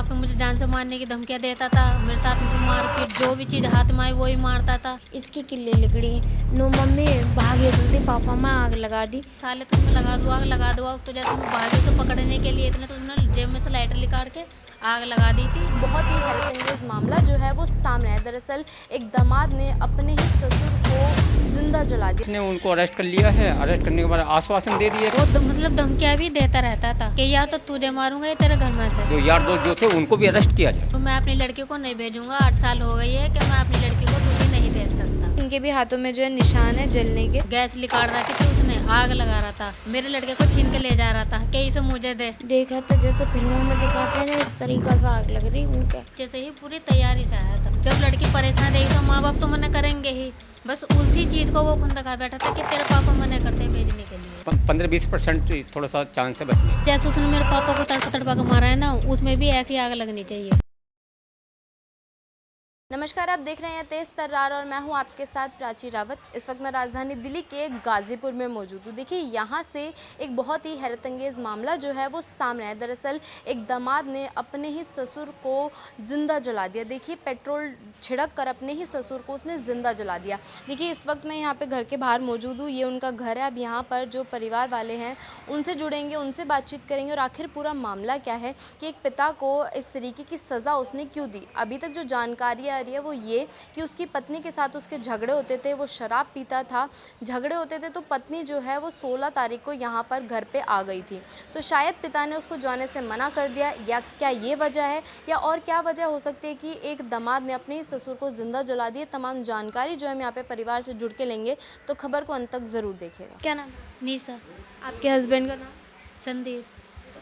वहाँ पे मुझे जान से मारने की धमकियाँ देता था। मेरे साथ मतलब मारपीट, जो भी चीज़ हाथ में आई वो ही मारता था। इसकी किल्ली लिकड़ी नो मम्मी भागे जल्दी पापा मैं आग लगा दी। साले तुझमें लगा दूँ आग, लगा दूँ आग। तो जैसे मैं भागी उसे पकड़ने के लिए, इतने तो उसने जेब में से लाइटर निकाल के आग लगा दी थी। बहुत ही हैरतअंगेज मामला जो है वो सामने है। दरअसल एक दामाद ने अपने ही ससुर को जिंदा जला दिया। उसने उनको अरेस्ट कर लिया है। अरेस्ट करने के बाद आश्वासन दे दिए। वो मतलब धमकियाँ भी देता रहता था कि या तो तुझे मारूंगा या तेरे घर में से। जो यार दोस्त जो थे उनको भी अरेस्ट किया जाए। तो मैं अपनी लड़की को नहीं भेजूंगा। 8 साल हो गई है कि मैं अपनी लड़की को दुखी नहीं देख सकता। इनके भी हाथों में जो है निशान है जलने के। गैस निकाल रहा कि उसने आग लगा रहा था, मेरे लड़के को छीन के ले जा रहा था कि इसे मुझे दे। देखा था जैसे फिल्मों में दिखाते हैं ना, इस तरीका से आग लग रही उनके। जैसे ही पूरी तैयारी से आया था। जब लड़की परेशान रही तो माँ बाप तो मना करेंगे ही। बस उसी चीज को वो खुंदका खा बैठा था कि तेरे पापा मना करते हैं भेजने के लिए। 15-20% थोड़ा सा चांस है बचने। जैसे उसने मेरे पापा को तड़पा तड़पा के मारा है ना, उसमें भी ऐसी आग लगनी चाहिए। नमस्कार, आप देख रहे हैं तेज तर्रार और मैं हूं आपके साथ प्राची रावत। इस वक्त मैं राजधानी दिल्ली के गाजीपुर में मौजूद हूं। देखिए यहाँ से एक बहुत ही हैरतअंगेज मामला जो है वो सामने है। दरअसल एक दामाद ने अपने ही ससुर को जिंदा जला दिया। देखिए पेट्रोल छिड़क कर अपने ही ससुर को उसने जिंदा जला दिया। देखिए इस वक्त मैं यहाँ पे घर के बाहर मौजूद हूँ। ये उनका घर है। अब यहाँ पर जो परिवार वाले हैं उनसे जुड़ेंगे, उनसे बातचीत करेंगे और आखिर पूरा मामला क्या है कि एक पिता को इस तरीके की सज़ा उसने क्यों दी। अभी तक जो जानकारी आ रही है वो ये कि उसकी पत्नी के साथ उसके झगड़े होते थे, वो शराब पीता था, झगड़े होते थे तो पत्नी जो है वो 16 तारीख को यहाँ पर घर पे आ गई थी। तो शायद पिता ने उसको जाने से मना कर दिया, या क्या ये वजह है या और क्या वजह हो सकती है कि एक दामाद ने अपने ही ससुर को जिंदा जला दिया। तमाम जानकारी जो है हम यहाँ पे परिवार से जुड़ के लेंगे, तो खबर को अंत तक ज़रूर देखिएगा। क्या नाम है निशा। आपके हस्बैंड का? नाम संदीप।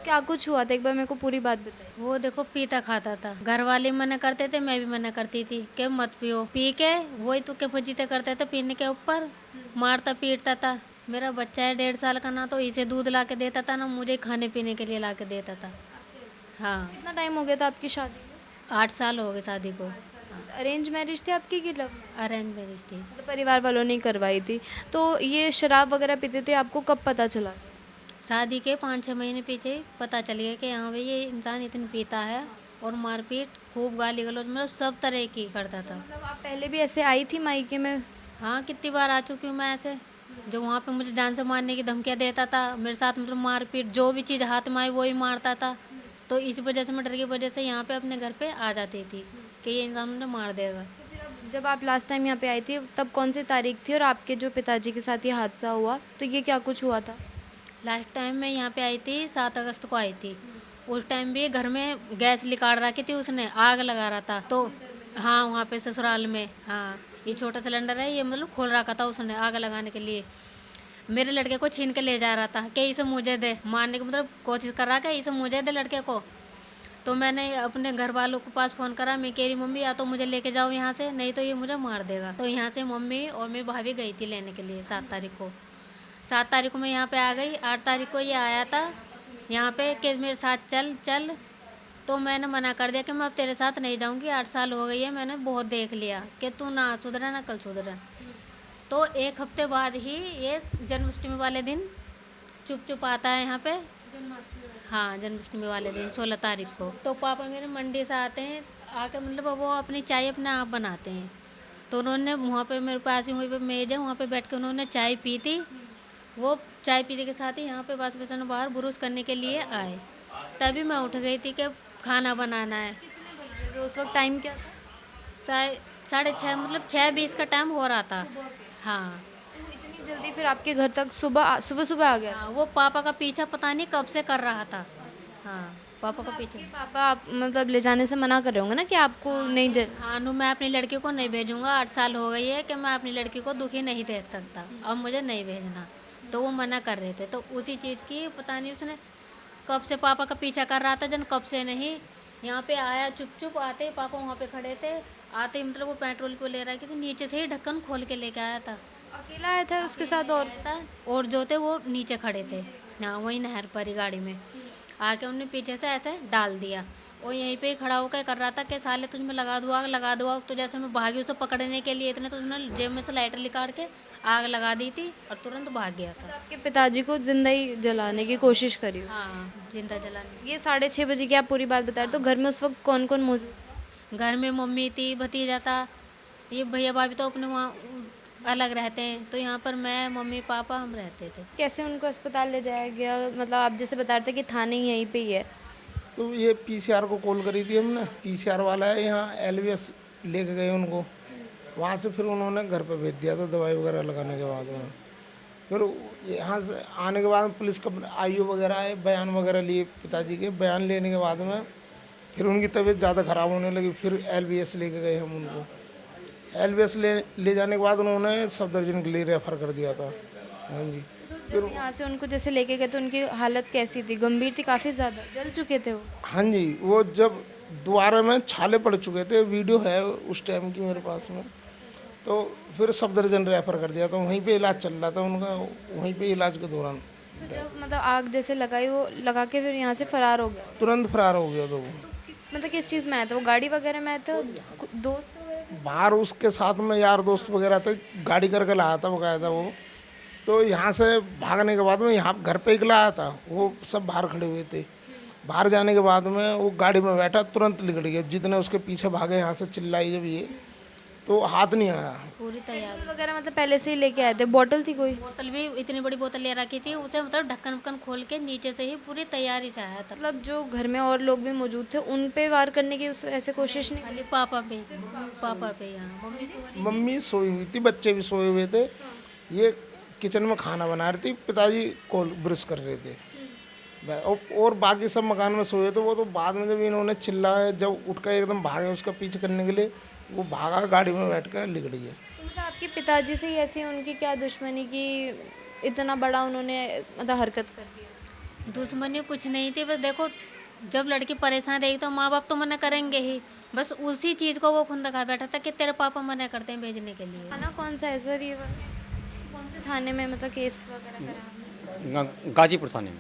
क्या कुछ हुआ था, एक बार मेरे को पूरी बात बताइए। वो देखो पीता खाता था, घर वाले मना करते थे, मैं भी मना करती थी कि मत पियो। पी के वही तो के फजीते करते थे, पीने के ऊपर मारता पीटता था। मेरा बच्चा है 1.5 साल का, ना तो इसे दूध ला के देता था ना मुझे खाने पीने के लिए ला के देता था। हाँ, कितना टाइम हो गया था आपकी शादी 8 साल हो गए शादी को। को? अरेंज मैरिज थी आपकी कि लव? अरेंज मैरिज थी। तो परिवार वालों ने करवाई थी। तो ये शराब वगैरह पीते थे, आपको कब पता चला? शादी के 5-6 महीने पीछे पता चल गया कि हाँ भाई ये इंसान इतनी पीता है, और मारपीट खूब गाली गलौज मतलब सब तरह की करता था। मतलब आप पहले भी ऐसे आई थी मायके में? हाँ, कितनी बार आ चुकी हूँ मैं ऐसे। जो वहाँ पे मुझे जान से मारने की धमकियाँ देता था, मेरे साथ मतलब मारपीट, जो भी चीज़ हाथ में आई वो ही मारता था। तो इस वजह से मैं डर की वजह से यहाँ पे अपने घर पे आ जाती थी कि ये इंसान मुझे मार देगा। जब आप लास्ट टाइम यहाँ पे आई थी तब कौन सी तारीख थी और आपके जो पिताजी के साथ ये हादसा हुआ, तो ये क्या कुछ हुआ था? लास्ट टाइम मैं यहाँ पे आई थी 7 अगस्त को आई थी। उस टाइम भी घर में गैस निकाल रखी थी, उसने आग लगा रहा था। तो हाँ, वहाँ पे ससुराल में, हाँ, ये छोटा सिलेंडर है, ये मतलब खोल रखा था उसने आग लगाने के लिए। मेरे लड़के को छीन के ले जा रहा था कि इसे मुझे दे, मारने की मतलब कोशिश कर रहा कि इसे मुझे दे लड़के को। तो मैंने अपने घर वालों के पास फ़ोन करा, मैं कह रही मम्मी या तो मुझे लेके जाओ यहाँ से, नहीं तो ये मुझे मार देगा। तो यहाँ से मम्मी और मेरी भाभी गई थी लेने के लिए 7 तारीख को। 7 तारीख को मैं यहाँ पे आ गई। 8 तारीख को ये आया था यहाँ पे कि मेरे साथ चल चल। तो मैंने मना कर दिया कि मैं अब तेरे साथ नहीं जाऊँगी, 8 साल हो गई है, मैंने बहुत देख लिया कि तू ना सुधरा ना कल सुधरा। तो 1 हफ्ते बाद ही ये जन्माष्टमी वाले दिन चुप चुप आता है यहाँ पे। हाँ, जन्माष्टमी वाले दिन 16 तारीख को। तो पापा मेरे मंडी से आते हैं, आके मतलब वो अपनी चाय अपने आप बनाते हैं। तो उन्होंने वहाँ पे मेरे पास ही वहीं पे मेज़ है, वहाँ पे बैठ के उन्होंने चाय पी थी। वो चाय पीने के साथ ही यहाँ पे वाश बेसन बाहर ब्रुश करने के लिए आए। तभी मैं उठ गई थी कि खाना बनाना है। तो उस वक्त टाइम क्या था? 6:30 मतलब 6:20 का टाइम हो रहा था। हाँ, तो इतनी जल्दी फिर आपके घर तक सुबह सुबह सुबह आ गया? हाँ, वो पापा का पीछा पता नहीं कब से कर रहा था। हाँ, पापा का पीछा। पापा आप मतलब ले जाने से मना कर रहे होंगे ना कि आपको नहीं हाँ नु, मैं अपनी लड़की को नहीं भेजूंगा। 8 साल हो गई है कि मैं अपनी लड़की को दुखी नहीं देख सकता, अब मुझे नहीं भेजना। तो वो मना कर रहे थे। तो उसी चीज़ की पता नहीं उसने कब से पापा का पीछा कर रहा था, जन कब से नहीं। यहाँ पे आया चुप चुप, आते ही पापा वहाँ पे खड़े थे। आते ही मतलब वो पेट्रोल को ले रहा है कि नीचे से ही ढक्कन खोल के लेके आया था। अकेला आया था उसके साथ और? था और जो थे वो नीचे खड़े थे, हाँ, वही नहर पर ही गाड़ी में। आके उन्होंने पीछे से ऐसे डाल दिया। वो यहीं पे ही खड़ा होकर कर रहा था कि साले तुझ में लगा दो आग। तो जैसे मैं भागी उसे पकड़ने के लिए, इतने तो उसने जेब में से लाइटर निकाल के आग लगा दी थी और तुरंत भाग गया था। आपके पिताजी को जिंदा ही जलाने की कोशिश करी हो। हाँ, जिंदा जलाने। ये 6:30 बजे की आप पूरी बात बता रहे, तो घर में उस वक्त कौन कौन मौजूद? घर में मम्मी थी, भतीजा था, ये भैया भाभी तो अपने वहाँ अलग रहते हैं, तो यहाँ पर मैं, मम्मी, पापा हम रहते थे। कैसे उनको अस्पताल ले जाया गया? मतलब आप जैसे बता रहे थे कि थाने यहीं पे ही है। तो ये पीसीआर को कॉल करी थी हमने, पीसीआर वाला है यहाँ एलवीएस लेके गए उनको, वहाँ से फिर उन्होंने घर पे भेज दिया था दवाई वगैरह लगाने के बाद में। फिर यहाँ से आने के बाद पुलिस का आईओ वगैरह आए, बयान वगैरह लिए पिताजी के, बयान लेने के बाद में फिर उनकी तबीयत ज़्यादा ख़राब होने लगी, फिर एलवीएस लेके गए हम उनको। एलवीएस ले जाने के बाद उन्होंने सफदरजंग के लिए रेफ़र कर दिया था। हाँ जी। जब यहाँ से उनको जैसे लेके गए तो उनकी हालत कैसी थी? गंभीर थी काफ़ी ज़्यादा? जल चुके थे वो? हाँ जी, वो जब दोबारा में छाले पड़ चुके थे, वीडियो है उस टाइम की मेरे पास में। तो फिर सफदरजंग रेफ़र कर दिया, तो वहीं पे इलाज चल रहा था उनका, वहीं पे इलाज के दौरान तो जब मतलब आग जैसे लगाई, वो लगा के फिर यहाँ से फरार हो गया? तुरंत फरार हो गया। तो वो मतलब किस चीज़ में आया था वो? गाड़ी वगैरह में आया था? दोस्त वगैरह थे? बाहर उसके साथ में यार दोस्त वगैरह थे, गाड़ी करके लाया था बकायदा वो। तो यहाँ से भागने के बाद में यहाँ घर पे इकला आया था, वो सब बाहर खड़े हुए थे। बाहर जाने के बाद में वो गाड़ी में बैठा, तुरंत निकल गया। जितने उसके पीछे भागे यहाँ से चिल्लाई जब ये, तो हाथ नहीं आया। पूरी तैयारी। वगैरह मतलब पहले से ही लेके आए थे? बोतल थी कोई? बोतल भी इतनी बड़ी बोतल ले रखी थी, उसे मतलब ढक्कन वक्कन खोल के नीचे से ही पूरी तैयारी से आया था। मतलब जो घर में और लोग भी मौजूद थे उन पे वार करने की ऐसे कोशिश नहीं? खाली पापा पे, पापा पे। यहाँ मम्मी सो रही। मम्मी सोई हुई थी, बच्चे भी सोए हुए थे। ये किचन में खाना बना रही थी, पिताजी को ब्रश कर रहे थे। और बाकी सब मकान में सोए थे। वो तो बाद में जब इन्होंने चिल्लाया, जब उठ कर एकदम भागे उसका पीछे करने के लिए, वो भागा, गाड़ी में बैठ कर निकल गया। तो मतलब आपके पिताजी से ही ऐसी उनकी क्या दुश्मनी कि इतना बड़ा उन्होंने मतलब हरकत कर दी? दुश्मनी कुछ नहीं थी, बस देखो जब लड़की परेशान रहेगी तो माँ बाप तो मना करेंगे ही। बस उसी चीज़ को वो खुद दिखा बैठा था कि तेरे पापा मना करते हैं भेजने के लिए। थाना कौन सा है सर ये वाला? कौन से थाने में मतलब केस वगैरह करा आपने? गाजीपुर थाने में।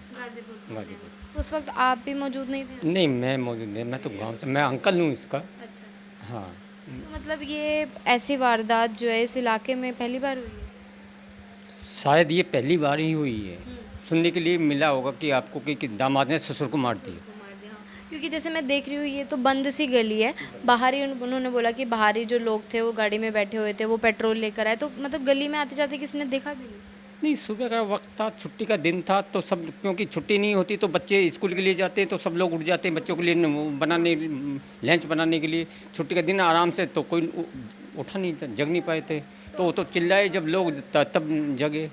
गाजीपुर। तो उस वक्त आप भी मौजूद नहीं थे? नहीं, मैं मौजूद नहीं, मैं तो गांव से, मैं अंकल हूँ इसका। अच्छा। हाँ। तो मतलब ये ऐसी वारदात जो है इस इलाके में पहली बार हुई है? शायद ये पहली बार ही हुई है। सुनने के लिए मिला होगा कि आपको कि दामाद ने ससुर को मार दिया। क्योंकि जैसे मैं देख रही हूँ ये तो बंद सी गली है, बाहर ही उन्होंने बोला कि बाहरी जो लोग थे वो गाड़ी में बैठे हुए थे, वो पेट्रोल लेकर आए, तो मतलब गली में आते जाते किसी ने देखा भी नहीं? नहीं, सुबह का वक्त था, छुट्टी का दिन था, तो सब, क्योंकि छुट्टी नहीं होती तो बच्चे स्कूल के लिए जाते हैं, तो सब लोग उठ जाते हैं बच्चों के लिए बनाने, लंच बनाने के लिए। छुट्टी का दिन आराम से, तो कोई उठा नहीं, जग नहीं पाए थे, तो वो तो चिल्लाए जब लोग, तब जगे।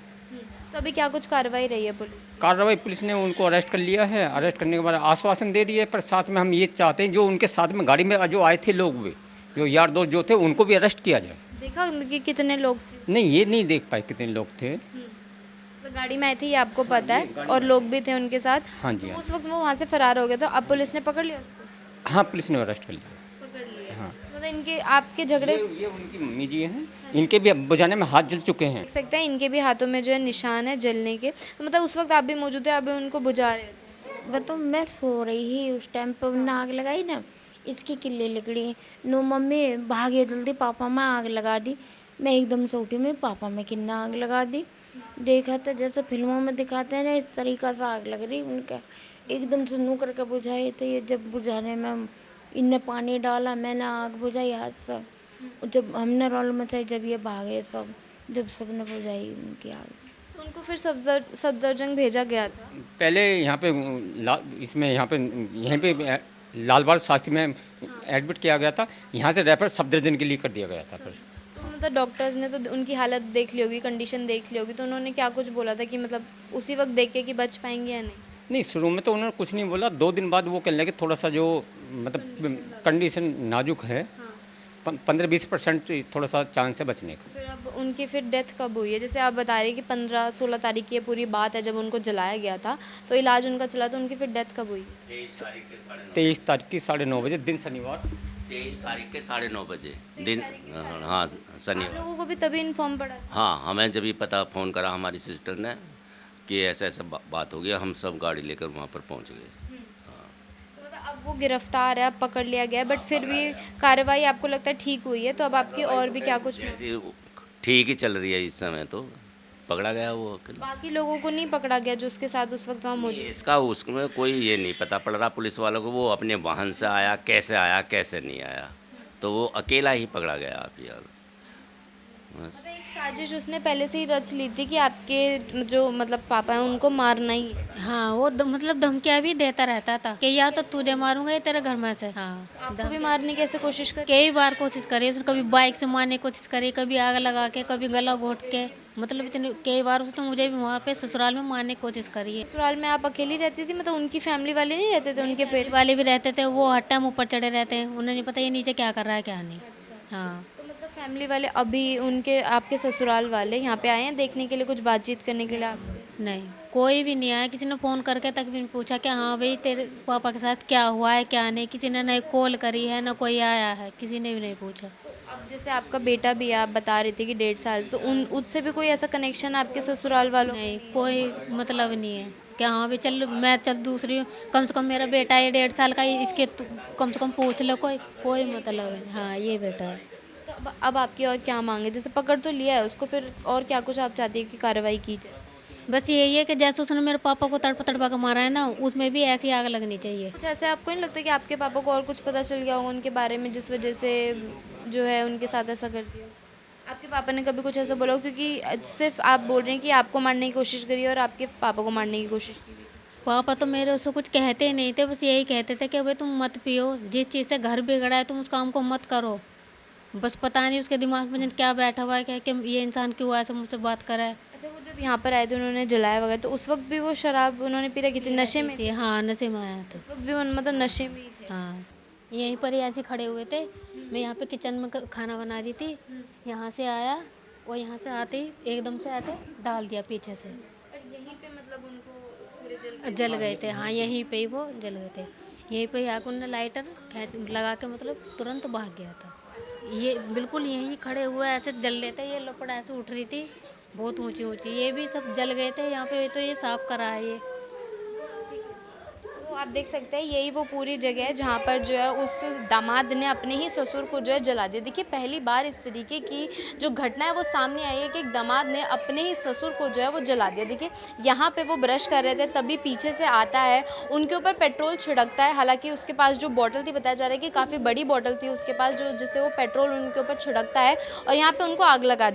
तो अभी क्या कुछ कार्रवाई रही है पुलिस? कार्रवाई, पुलिस ने उनको अरेस्ट कर लिया है। अरेस्ट करने के बाद आश्वासन दे रही है, पर साथ में हम ये चाहते हैं जो उनके साथ में गाड़ी में जो आए थे लोग, वे जो यार दोस्त जो थे, उनको भी अरेस्ट किया जाए। देखा कि कितने लोग थे? नहीं, ये नहीं देख पाए कितने लोग थे। तो गाड़ी में आए थे ये आपको पता है, और लोग भी थे उनके साथ? हाँ जी, तो हाँ। उस वक्त वो वहाँ से फरार हो गए, तो अब पुलिस ने पकड़ लिया उसको? हाँ, पुलिस ने अरेस्ट कर लिया। पकड़ लिया। हाँ। मतलब इनके आपके झगड़े ये उनकी मम्मी जी हैं, इनके भी बुझाने में हाथ जल चुके हैं। देख सकते हैं, इनके भी हाथों में जो है निशान है जलने के। तो मतलब उस वक्त आप भी मौजूद थे, अभी उनको बुझा रहे थे? बताओ, मैं सो रही ही उस टाइम पर उन्हें आग लगाई ना, इसकी किल्ली लिकड़ी नो मम्मी भागे जल्दी, पापा में आग लगा दी। मैं एकदम से उठी, मैं पापा में किन्ना आग लगा दी। देखा था जैसे फिल्मों में दिखाते हैं ना, इस तरीक़ा से आग लग रही उनका। एकदम से नू करके बुझाई, तो ये जब बुझाने में इनने पानी डाला, मैंने आग बुझाई हाथ से। जब हमने रोल मचाई, जब ये भागे सब, जब सबने बुझाई उनकी आग। तो उनको फिर सफदरजंग भेजा गया था? पहले यहाँ पे इसमें यहाँ पे लाल बहादुर शास्त्री में एडमिट किया गया था। यहाँ से रेफर सफदरजंग के लिए कर दिया गया था। फिर तो मतलब डॉक्टर्स ने तो उनकी हालत देख ली होगी, कंडीशन देख ली होगी, तो उन्होंने क्या कुछ बोला था कि मतलब उसी वक्त देख के कि बच पाएंगे या नहीं? नहीं, शुरू में तो उन्होंने कुछ नहीं बोला। 2 दिन बाद वो कहने लगे थोड़ा सा जो मतलब कंडीशन नाजुक है, 15-20% थोड़ा सा चांस है बचने का। फिर अब उनकी फिर डेथ कब हुई है? जैसे आप बता रही कि 15-16 तारीख की ये पूरी बात है जब उनको जलाया गया था, तो इलाज उनका चला, तो उनकी फिर डेथ कब हुई? 23 तारीख की 9:30 बजे, दिन शनिवार। 23 तारीख के 9:30 बजे दिन, हाँ आप शनिवार। लोगों को भी तभी इन्फॉर्म पड़ा? हाँ, हमें जब ये पता फ़ोन करा हमारी सिस्टर ने कि ऐसा ऐसा बात हो गया, हम सब गाड़ी लेकर वहाँ पर पहुँच गए। तो मतलब अब अब वो गिरफ्तार है, अब पकड़ लिया गया है, बट फिर भी कार्रवाई आपको लगता है ठीक हुई है, तो अब आपकी और भी क्या कुछ ऐसी ठीक ही चल रही है इस समय, तो पकड़ा गया वो अकेला। बाकी लोगों को नहीं पकड़ा गया जो उसके साथ उस वक्त वहाँ मौजूद? इसका उसमें कोई ये नहीं पता पड़ रहा पुलिस वालों को, वो अपने वाहन से आया कैसे नहीं आया, तो वो अकेला ही पकड़ा गया आप यार बस। एक साजिश उसने पहले से ही रच ली थी कि आपके जो मतलब पापा हैं उनको मारना ही है। हाँ वो मतलब धमकियाँ भी देता रहता था कि या तो तुझे मारूंगा या तेरे घर में से। हाँ आपको भी मारने की ऐसे कोशिश कर? कई बार कोशिश करी उसने, कभी बाइक से मारने की कोशिश करी, कभी आग लगा के, कभी गला घोट के, मतलब इतने कई बार उसने मुझे भी वहाँ पे ससुराल में मारने की कोशिश करी है। ससुराल में आप अकेली रहती थी, मतलब उनकी फैमिली वाले नहीं रहते थे? उनके पेट वाले भी रहते थे, वो हर टाइम ऊपर चढ़े रहते हैं, उन्हें नहीं पता ये नीचे क्या कर रहा है क्या नहीं। हाँ तो मतलब फैमिली वाले अभी उनके आपके ससुराल वाले यहाँ पे आए हैं देखने के लिए, कुछ बातचीत करने के लिए आपसे? नहीं, कोई भी नहीं आया, किसी ने फ़ोन करके तक भी नहीं पूछा कि हाँ भाई तेरे पापा के साथ क्या हुआ है क्या नहीं, किसी ने नहीं कॉल करी है ना कोई आया है, किसी ने भी नहीं पूछा। अब जैसे आपका बेटा भी है, आप बता रही थी कि 1.5 साल, तो उन उससे भी कोई ऐसा कनेक्शन आपके ससुराल वालों? नहीं, कोई मतलब नहीं है कि हाँ भाई चल मैं चल दूसरी हूँ, कम से कम मेरा बेटा है 1.5 साल का, इसके कम से कम पूछ लो, कोई मतलब है। हाँ ये बेटा है। तो अब आपकी और क्या मांग है? जैसे पकड़ तो लिया है उसको, फिर और क्या कुछ आप चाहती है कि कार्रवाई की जाए? बस यही है कि जैसे उसने मेरे पापा को तड़पा के मारा है ना, उसमें भी ऐसी आग लगनी चाहिए। कुछ ऐसे आपको नहीं लगता कि आपके पापा को और कुछ पता चल गया होगा उनके बारे में, जिस वजह से जो है उनके साथ ऐसा कर दिया? आपके पापा ने कभी कुछ ऐसा बोला हो? क्योंकि सिर्फ आप बोल रहे हैं कि आपको मारने की कोशिश करी और आपके पापा को मारने की कोशिश की। पापा तो मेरे उससे कुछ कहते ही नहीं थे, बस यही कहते थे कि भाई तुम मत पियो, जिस चीज़ से घर बिगड़ा है तुम उस काम को मत करो। बस पता नहीं उसके दिमाग में क्या बैठा हुआ है क्या कि ये इंसान क्यों ऐसे मुझसे बात कर रहा है। अच्छा, वो जब यहाँ पर आए थे उन्होंने जलाया वगैरह, तो उस वक्त भी वो शराब उन्होंने पी रखी थी? नशे में? हाँ नशे में आया था। उस वक्त भी मतलब नशे में ही थे? हाँ यहीं पर ही ऐसे खड़े हुए थे, मैं यहाँ पे किचन में खाना बना रही थी, यहाँ से आया और यहाँ से आते ही एकदम से ऐसे डाल दिया पीछे से। और यहीं पे मतलब उनको पूरे जल गए थे। हाँ यहीं पे ही वो जल गए थे, यहीं पे ही आके उन्होंने लाइटर लगा के मतलब तुरंत भाग गया था। ये बिल्कुल यहीं खड़े हुए ऐसे जल रहे थे, ये लपड़ ऐसे उठ रही थी बहुत ऊंची ऊंची, ये भी सब जल गए थे यहाँ पे, तो ये साफ करा है ये। तो आप देख सकते हैं यही वो पूरी जगह है जहाँ पर जो है उस दामाद ने अपने ही ससुर को जो है जला दिया। देखिए पहली बार इस तरीके की जो घटना है वो सामने आई है कि एक दामाद ने अपने ही ससुर को जो है वो जला दिया। देखिए यहाँ पे वो ब्रश कर रहे थे, तभी पीछे से आता है, उनके ऊपर पेट्रोल छिड़कता है। हालांकि उसके पास जो बॉटल थी, बताया जा रहा है कि काफ़ी बड़ी बॉटल थी उसके पास, जो जिससे वो पेट्रोल उनके ऊपर छिड़कता है और यहाँ पर उनको आग लगा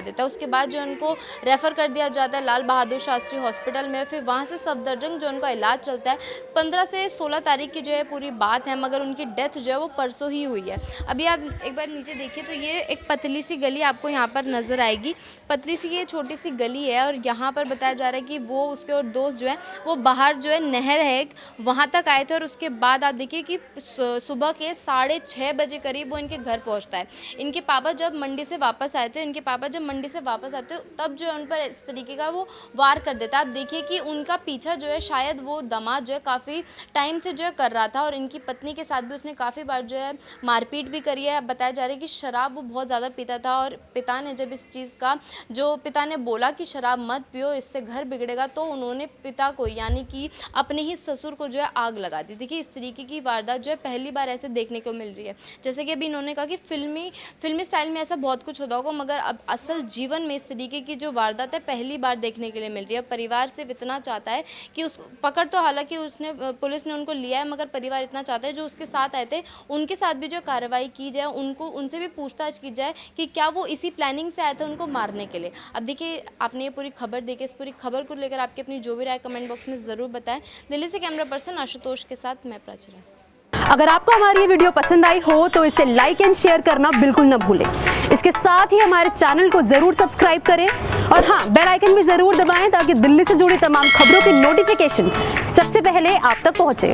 देता है। उसके बाद जो उनको रेफ़र कर दिया जाता है लाल बहादुर शास्त्री हॉस्पिटल में, फिर वहाँ से सफदरजंग जो उनका इलाज चलता है। 15 से 16 तारीख की जो है पूरी बात है, मगर उनकी डेथ जो है वो परसों ही हुई है। अभी आप एक बार नीचे देखिए तो ये एक पतली सी गली आपको यहाँ पर नज़र आएगी, पतली सी ये छोटी सी गली है और यहाँ पर बताया जा रहा है कि वो उसके और दोस्त जो है वो बाहर जो है नहर है एक, वहाँ तक आए थे और उसके बाद आप देखिए कि सुबह के 6:30 बजे करीब वो इनके घर पहुँचता है। इनके पापा जब मंडी से वापस आए थे, तब जो है उन पर इस तरीके का वो वार कर देता है। आप देखिए कि उनका पीछा जो है शायद वो दामाद जो है काफ़ी टाइम से जो है कर रहा था और इनकी पत्नी के साथ भी उसने काफ़ी बार जो है मारपीट भी करी है। बताया जा रहा है कि शराब वो बहुत ज़्यादा पीता था और पिता ने जब इस चीज़ का पिता ने बोला कि शराब मत पियो, इससे घर बिगड़ेगा, तो उन्होंने पिता को यानी कि अपने ही ससुर को जो है आग लगा दी। देखिए इस तरीके की वारदात जो है पहली बार ऐसे देखने को मिल रही है। जैसे कि अभी इन्होंने कहा कि फिल्मी स्टाइल में ऐसा बहुत कुछ होता होगा, मगर अब असल जीवन में इस तरीके की जो वारदात है पहली बार देखने के लिए मिल रही है। परिवार सिर्फ इतना चाहता है कि उस पकड़ तो हालांकि पुलिस ने उनको लिया है, मगर परिवार इतना चाहता है जो उसके साथ आए थे उनके साथ भी जो कार्रवाई की जाए, उनसे भी पूछताछ की जाए कि क्या वो इसी प्लानिंग से आए थे उनको मारने के लिए। अब देखिए आपने ये पूरी खबर देखी, इस पूरी खबर को लेकर आपकी अपनी जो भी राय कमेंट बॉक्स में ज़रूर बताएं। दिल्ली से कैमरा पर्सन आशुतोष के साथ मैं प्राची। अगर आपको हमारी ये वीडियो पसंद आई हो तो इसे लाइक एंड शेयर करना बिल्कुल न भूलें। इसके साथ ही हमारे चैनल को जरूर सब्सक्राइब करें और हाँ, बेल आइकन भी जरूर दबाएं ताकि दिल्ली से जुड़ी तमाम खबरों की नोटिफिकेशन सबसे पहले आप तक पहुंचे।